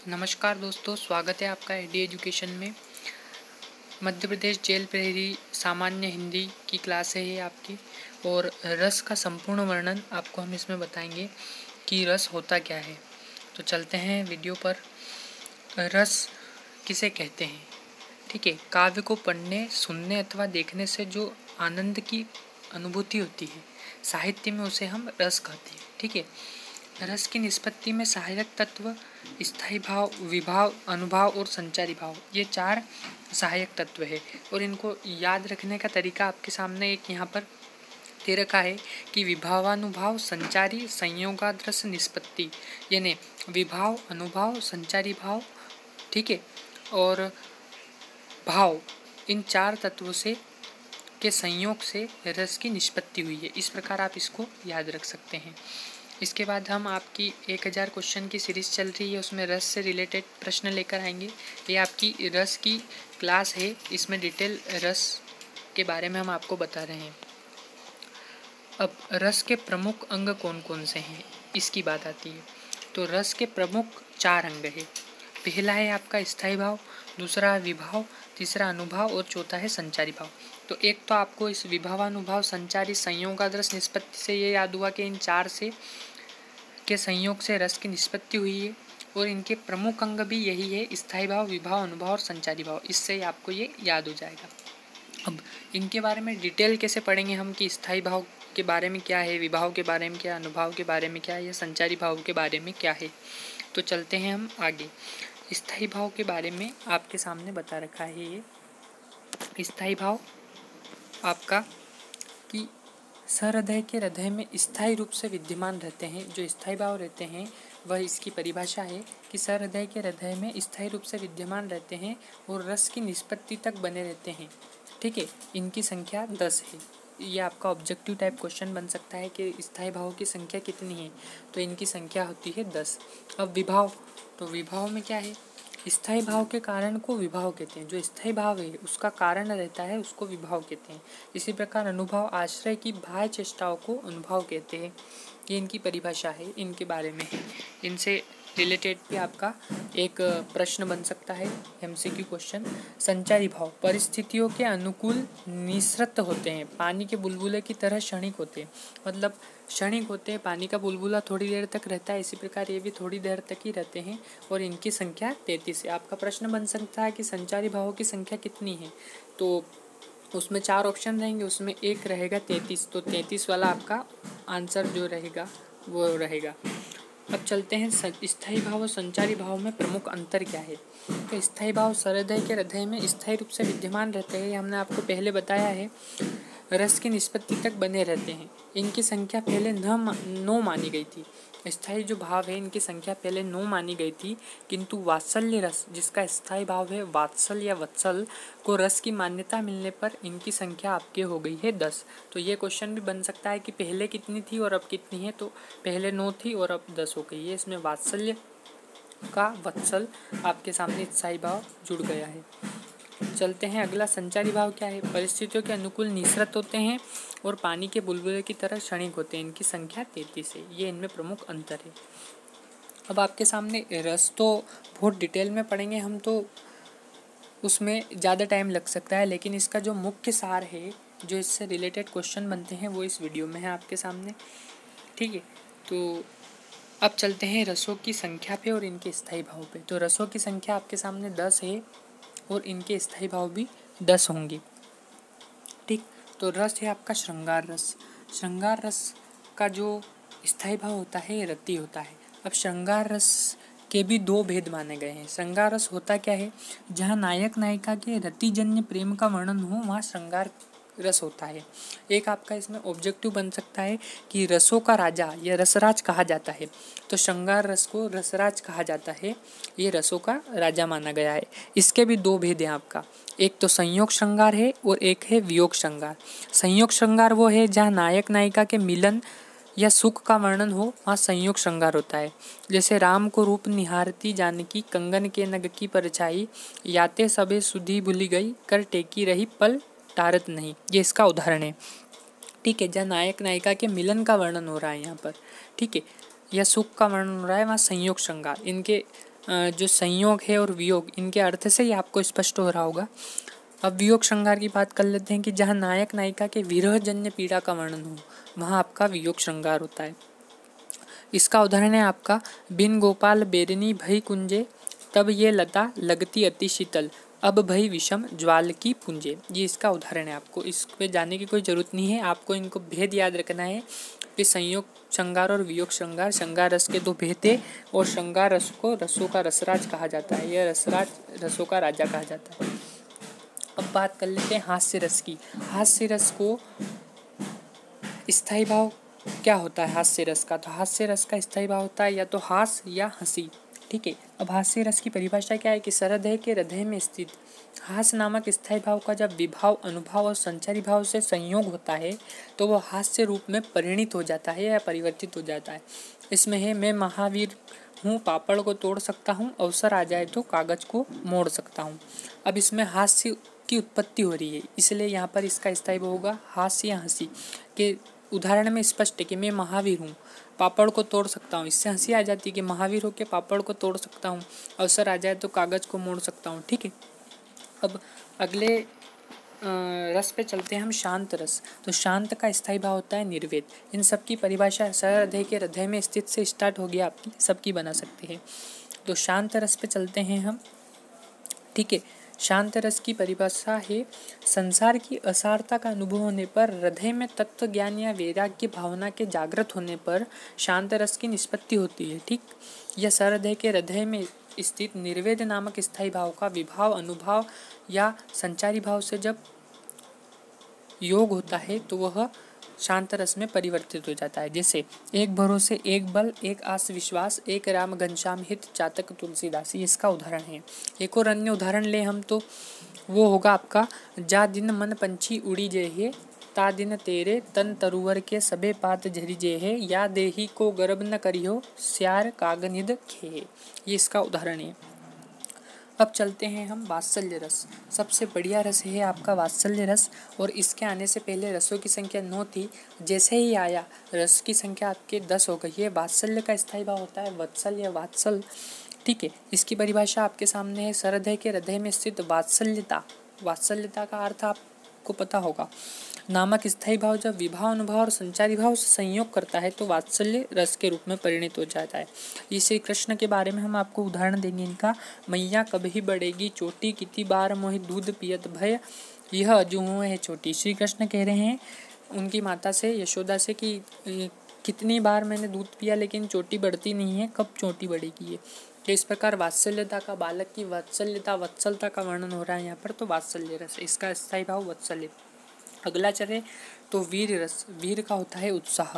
नमस्कार दोस्तों, स्वागत है आपका एडी एजुकेशन में। मध्य प्रदेश जेल प्रहरी सामान्य हिंदी की क्लास है ये आपकी। और रस का संपूर्ण वर्णन आपको हम इसमें बताएंगे कि रस होता क्या है। तो चलते हैं वीडियो पर। रस किसे कहते हैं? ठीक है, काव्य को पढ़ने, सुनने अथवा देखने से जो आनंद की अनुभूति होती है, साहित्य में उसे हम रस कहते हैं। ठीक है, रस की निष्पत्ति में सहायक तत्व स्थायी भाव, विभाव, अनुभाव और संचारी भाव, ये 4 सहायक तत्व है। और इनको याद रखने का तरीका आपके सामने एक यहाँ पर दे रखा है कि विभावानुभाव, संचारी, संयोगाद्रस, निष्पत्ति, यानी विभाव, अनुभाव, संचारी भाव, ठीक है, और भाव, इन 4 तत्वों से के संयोग से रस की निष्पत्ति हुई है। इस प्रकार आप इसको याद रख सकते हैं। इसके बाद हम आपकी 1000 क्वेश्चन की सीरीज़ चल रही है, उसमें रस से रिलेटेड प्रश्न लेकर आएंगे। ये आपकी रस की क्लास है, इसमें डिटेल रस के बारे में हम आपको बता रहे हैं। अब रस के प्रमुख अंग कौन कौन से हैं, इसकी बात आती है। तो रस के प्रमुख 4 अंग है। पहला है आपका स्थायी भाव, दूसरा है विभाव, तीसरा अनुभाव और चौथा है संचारी भाव। तो एक तो आपको इस विभावानुभाव, संचारी, संयोगाद्रस, निष्पत्ति से ये याद हुआ कि इन 4 से के संयोग से रस की निष्पत्ति हुई है। और इनके प्रमुख अंग भी यही है, स्थायी भाव, विभाव, अनुभाव और संचारी भाव। इससे आपको ये याद हो जाएगा। अब इनके बारे में डिटेल कैसे पढ़ेंगे हम कि स्थायी भाव के बारे में क्या है, विभाव के बारे में क्या, अनुभाव के बारे में क्या है, या संचारी भाव के बारे में क्या है। तो चलते हैं हम आगे। स्थायी भाव के बारे में आपके सामने बता रखा है। ये स्थायी भाव आपका कि सहृदय के हृदय में स्थायी रूप से विद्यमान रहते हैं। जो स्थायी भाव रहते हैं वह इसकी परिभाषा है कि सहृदय के हृदय में स्थायी रूप से विद्यमान रहते हैं और रस की निष्पत्ति तक बने रहते हैं। ठीक है, इनकी संख्या 10 है। ये आपका ऑब्जेक्टिव टाइप क्वेश्चन बन सकता है कि स्थायी भाव की संख्या कितनी है, तो इनकी संख्या होती है 10। अब विभाव, तो विभाव में क्या है, स्थायी भाव के कारण को विभाव कहते हैं। जो स्थायी भाव है उसका कारण रहता है, उसको विभाव कहते हैं। इसी प्रकार अनुभव, आश्रय की बाह्य चेष्टाओं को अनुभव कहते हैं। ये इनकी परिभाषा है, इनके बारे में है। इनसे रिलेटेड भी आपका एक प्रश्न बन सकता है, एमसीक्यू क्वेश्चन। संचारी भाव परिस्थितियों के अनुकूल निसृत होते हैं, पानी के बुलबुले की तरह क्षणिक होते हैं। मतलब क्षणिक होते हैं, पानी का बुलबुला थोड़ी देर तक रहता है, इसी प्रकार ये भी थोड़ी देर तक ही रहते हैं। और इनकी संख्या 33 है। आपका प्रश्न बन सकता है कि संचारी भावों की संख्या कितनी है, तो उसमें 4 ऑप्शन रहेंगे, उसमें एक रहेगा 33। तो 33 वाला आपका आंसर जो रहेगा वो रहेगा। अब चलते हैं स्थायी भाव और संचारी भाव में प्रमुख अंतर क्या है। तो स्थायी भाव सहृदय के हृदय में स्थायी रूप से विद्यमान रहते हैं, हमने आपको पहले बताया है। रस की निष्पत्ति तक बने रहते हैं। इनकी संख्या पहले 9 मानी गई थी। स्थायी जो भाव है इनकी संख्या पहले 9 मानी गई थी, किंतु वात्सल्य रस जिसका स्थायी भाव है वात्सल या वत्सल को रस की मान्यता मिलने पर इनकी संख्या आपके हो गई है 10। तो ये क्वेश्चन भी बन सकता है कि पहले कितनी थी और अब कितनी है। तो पहले 9 थी और अब 10 हो गई है। इसमें वात्सल्य का वत्सल आपके सामने स्थायी भाव जुड़ गया है। चलते हैं अगला, संचारी भाव क्या है। परिस्थितियों के अनुकूल निसृत होते हैं और पानी के बुलबुले की तरह क्षणिक होते हैं। इनकी संख्या 33 है। ये इनमें प्रमुख अंतर है। अब आपके सामने रस तो बहुत डिटेल में पढ़ेंगे हम, तो उसमें ज़्यादा टाइम लग सकता है, लेकिन इसका जो मुख्य सार है, जो इससे रिलेटेड क्वेश्चन बनते हैं, वो इस वीडियो में है आपके सामने। ठीक है, तो अब चलते हैं रसों की संख्या पे और इनके स्थायी भाव पे। तो रसों की संख्या आपके सामने 10 है और इनके स्थायी भाव भी 10 होंगे। ठीक, तो रस है आपका श्रृंगार रस। श्रृंगार रस का जो स्थायी भाव होता है ये रति होता है। अब श्रृंगार रस के भी 2 भेद माने गए हैं। श्रृंगार रस होता क्या है, जहाँ नायक नायिका के रतिजन्य प्रेम का वर्णन हो वहाँ श्रृंगार रस होता है। एक आपका इसमें ऑब्जेक्टिव बन सकता है कि रसों का राजा या रसराज कहा जाता है। तो श्रृंगार रस को रसराज कहा जाता है, ये रसों का राजा माना गया है। इसके भी 2 भेद हैं आपका, एक तो संयोग श्रृंगार है और एक है वियोग श्रृंगार। संयोग श्रृंगार वो है जहाँ नायक नायिका के मिलन या सुख का वर्णन हो, वहाँ संयोग श्रृंगार होता है। जैसे राम को रूप निहारती जानकी, कंगन के नग की परछाई, याते सबे सुधी भूली गई, कर टेकी रही पल टारत नहीं। ये इसका उदाहरण है। ठीक है, जहाँ नायक नायिका के मिलन का वर्णन हो रहा है यहाँ पर, ठीक है, या सुख का वर्णन हो रहा है, वहाँ संयोग श्रृंगार। इनके जो संयोग है और वियोग, इनके अर्थ से ही आपको स्पष्ट हो रहा होगा। अब वियोग श्रृंगार की बात कर लेते हैं कि जहाँ नायक नायिका के विरह जन्य पीड़ा का वर्णन हो, वहाँ आपका वियोग श्रृंगार होता है। इसका उदाहरण है आपका बिन गोपाल बेरनी भई कुंजे, तब ये लता लगती अति शीतल, अब भई विषम ज्वाल की पुंजे। ये इसका उदाहरण है। आपको इस पे जाने की कोई ज़रूरत नहीं है, आपको इनको भेद याद रखना है कि संयोग श्रृंगार और वियोग श्रृंगार, श्रृंगार रस के दो भेद है और श्रृंगार रस को रसों का रसराज कहा जाता है, यह रसराज रसों का राजा कहा जाता है। अब बात कर लेते हैं हास्य रस की। हास्य रस को स्थायी भाव क्या होता है हास्य रस का? तो हास्य रस का स्थायी भाव होता है या तो हास या हंसी। ठीक है, अब हास्य रस की परिभाषा क्या है कि सरहृदय के हृदय में स्थित हास नामक स्थायी भाव का जब विभाव, अनुभव और संचारी भाव से संयोग होता है तो वह हास्य रूप में परिणित हो जाता है या परिवर्तित हो जाता है। इसमें है मैं महावीर हूँ, पापड़ को तोड़ सकता हूँ, अवसर आ जाए तो कागज को मोड़ सकता हूँ। अब इसमें हास्य की उत्पत्ति हो रही है, इसलिए यहाँ पर इसका स्थायी भाव होगा हास्य या हंसी। के उदाहरण में स्पष्ट है कि मैं महावीर हूँ, पापड़ को तोड़ सकता हूँ, इससे हंसी आ जाती है कि महावीर होकर पापड़ को तोड़ सकता हूँ, अवसर आ जाए तो कागज को मोड़ सकता हूँ। ठीक है, अब अगले रस पे चलते हैं हम, शांत रस। तो शांत का स्थायी भाव होता है निर्वेद। इन सब की परिभाषा सहृदय के हृदय में स्थित से स्टार्ट होगी, आपकी सबकी बना सकते हैं। तो शांत रस पे चलते हैं हम। ठीक है, शांत रस की परिभाषा है संसार की असारता का अनुभव होने पर, हृदय में तत्व ज्ञान या वैराग्य भावना के जागृत होने पर शांत रस की निष्पत्ति होती है। ठीक, यह सहृदय के हृदय में स्थित निर्वेद नामक स्थायी भाव का विभाव, अनुभव या संचारी भाव से जब योग होता है तो वह शांत रस में परिवर्तित हो जाता है। जैसे एक भरोसे एक बल, एक आस विश्वास, एक राम घनश्याम हित, चातक तुलसीदास, ये इसका उदाहरण है। एक और अन्य उदाहरण ले हम तो वो होगा आपका जा दिन मन पंछी उड़ी जे है, ता दिन तेरे तन तरुवर के सबे पात झरी जे है, या देही को गर्भ न करियो, स्यार कागनिद खे। ये इसका उदाहरण है। अब चलते हैं हम वात्सल्य रस। सबसे बढ़िया रस है आपका वात्सल्य रस, और इसके आने से पहले रसों की संख्या 9 थी, जैसे ही आया रस की संख्या आपके 10 हो गई है। वात्सल्य का स्थायी भाव होता है वत्सल या वात्सल। ठीक है, इसकी परिभाषा आपके सामने है, सहृदय के हृदय में स्थित वात्सल्यता। वात्सल्यता का अर्थ आपको पता होगा, नामक स्थायी भाव जब विभाव, अनुभव और संचारी भाव से संयोग करता है तो वात्सल्य रस के रूप में परिणित हो जाता है। ये श्री कृष्ण के बारे में हम आपको उदाहरण देंगे इनका। मैया कभी बढ़ेगी चोटी, कितनी बार मोहि दूध पियत भय, यह अजूहों है छोटी। श्री कृष्ण कह रहे हैं उनकी माता से, यशोदा से, कि कितनी बार मैंने दूध पिया लेकिन चोटी बढ़ती नहीं है, कब चोटी बढ़ेगी ये। तो इस प्रकार वात्सल्यता का, बालक की वात्सल्यता, वत्सलता का वर्णन हो रहा है यहाँ पर। तो वात्सल्य रस, इसका स्थायी भाव वत्सल्य। अगला चले तो वीर रस। वीर का होता है उत्साह।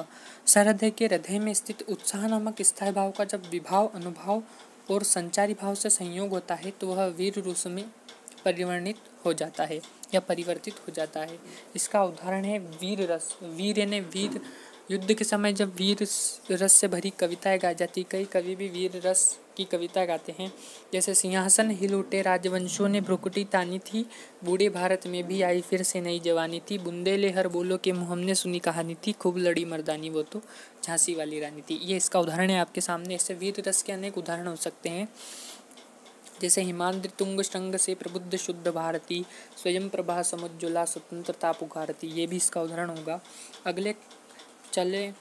सहृदय के हृदय में स्थित उत्साह नामक स्थायी भाव का जब विभाव, अनुभव और संचारी भाव से संयोग होता है तो वह वीर रस में परिवर्णित हो जाता है या परिवर्तित हो जाता है। इसका उदाहरण है वीर रस। वीर यानी वीर, युद्ध के समय जब वीर रस से भरी कविताएं गाई जाती, कई कवि भी वीर रस की कविता गाते हैं। जैसे सिंहासन हिल उठे राजवंशों ने भ्रुकुटी तानी थी, बूढ़े भारत में भी आई फिर से नई जवानी थी, बुंदेले हर बोलो के मुँह हमने सुनी कहानी थी, खूब लड़ी मर्दानी वो तो झांसी वाली रानी थी। ये इसका उदाहरण है आपके सामने। इससे वीर रस के अनेक उदाहरण हो सकते हैं, जैसे हिमाद्रि तुंग श्रृंग से प्रबुद्ध शुद्ध भारती, स्वयं प्रभा समुज्ज्वला स्वतंत्रता पुकारती, ये भी इसका उदाहरण होगा। अगले चले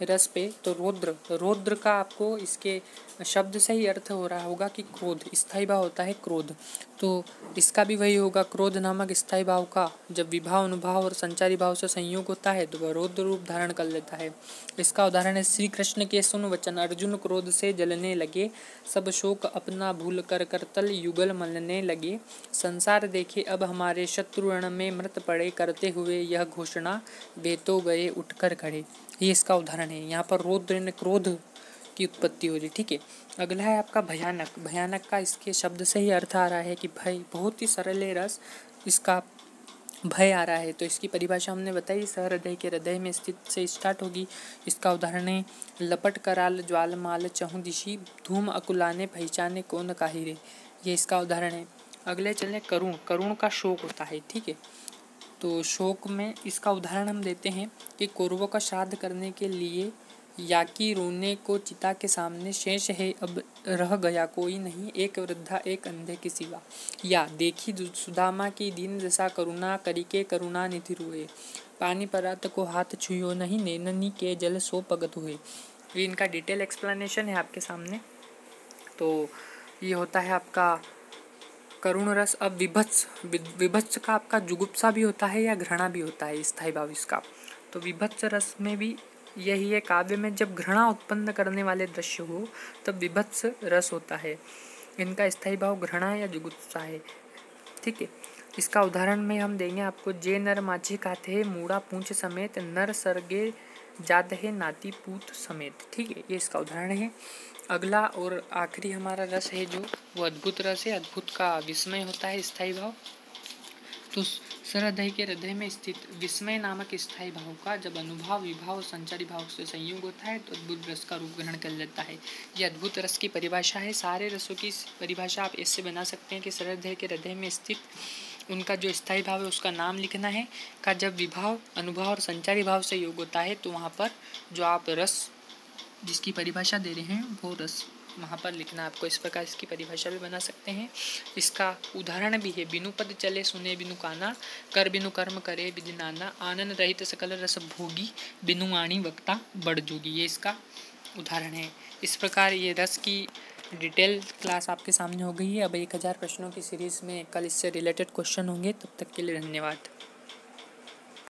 रस पे तो रौद्र। रौद्र का आपको इसके शब्द से ही अर्थ हो रहा होगा कि क्रोध। स्थायी भाव होता है क्रोध, तो इसका भी वही होगा। क्रोध नामक स्थायी भाव का जब विभाव, अनुभाव और संचारी भाव से संयोग होता है तो वह रौद्र रूप धारण कर लेता है। इसका उदाहरण है श्री कृष्ण के सुन वचन, अर्जुन क्रोध से जलने लगे, सब शोक अपना भूल कर करतल युगल मलने लगे, संसार देखे अब हमारे शत्रु रण में मृत पड़े, करते हुए यह घोषणा वे तो गए उठकर खड़े। ये इसका उदाहरण है। यहाँ पर रौद्र ने क्रोध की उत्पत्ति हो रही। ठीक है, अगला है आपका भयानक। भयानक का इसके शब्द से ही अर्थ आ रहा है कि भय, बहुत ही सरल रस, इसका भय आ रहा है। तो इसकी परिभाषा हमने बताई, सहृदय के हृदय में स्थित से स्टार्ट होगी। इसका उदाहरण है लपट कराल ज्वाल माल चहु दिशी, धूम अकुलाने पहचाने कौन काहि रे। ये इसका उदाहरण है। अगले चले करुण। करुण का शोक होता है। ठीक है, तो शोक में इसका उदाहरण हम देते हैं कि कौरवों का श्राद्ध करने के लिए या कि रोने को चिता के सामने शेष है अब रह गया कोई नहीं, एक वृद्धा एक अंधे की सिवा। या देखी सुदामा की दीन दशा करुणा करिके करुणा निधि रुए, पानी परात को हाथ छुयो नहीं, नैननी के जल सो पगत हुए। ये इनका डिटेल एक्सप्लेनेशन है आपके सामने। तो ये होता है आपका करुण रस। अब विभत्स, विभत्स का आपका जुगुप्सा भी होता है या घृणा भी होता है, स्थायी भाव इसका। तो विभत्स रस में भी यही है, काव्य में जब घृणा उत्पन्न करने वाले दृश्य हो तब विभत्स रस होता है। इनका स्थायी भाव घृणा या जुगुप्सा है, ठीक है। इसका उदाहरण में हम देंगे आपको। जे नर माछी खाते हैं मूड़ा पूंछ समेत, नर सरगे जात है नाती पूत समेत, ठीक है। ये इसका उदाहरण है। अगला और आखिरी हमारा रस है जो वो अद्भुत रस है। अद्भुत का विस्मय होता है स्थायी भाव। तो सरहृदय के हृदय में स्थित विस्मय नामक स्थायी भाव का जब अनुभाव विभाव और संचारी भाव से संयोग होता है तो अद्भुत रस का रूप ग्रहण कर लेता है। यह अद्भुत रस की परिभाषा है। सारे रसों की परिभाषा आप ऐसे बना सकते हैं कि सरहृदय के हृदय में स्थित उनका जो स्थायी भाव है उसका नाम लिखना है, का जब विभाव अनुभाव और संचारी भाव से योग होता है तो वहाँ पर जो आप रस जिसकी परिभाषा दे रहे हैं वो रस वहाँ पर लिखना आपको। इस प्रकार इसकी परिभाषा भी बना सकते हैं। इसका उदाहरण भी है। बिनु पद चले सुने बिनु काना, कर बिनु कर्म करे बिनु नाना, आनंद रहित सकल रस भोगी, बिनु वाणी वक्ता बढ़ जोगी। ये इसका उदाहरण है। इस प्रकार ये रस की डिटेल क्लास आपके सामने हो गई है। अब 1000 प्रश्नों की सीरीज़ में कल इससे रिलेटेड क्वेश्चन होंगे। तब तक के लिए धन्यवाद।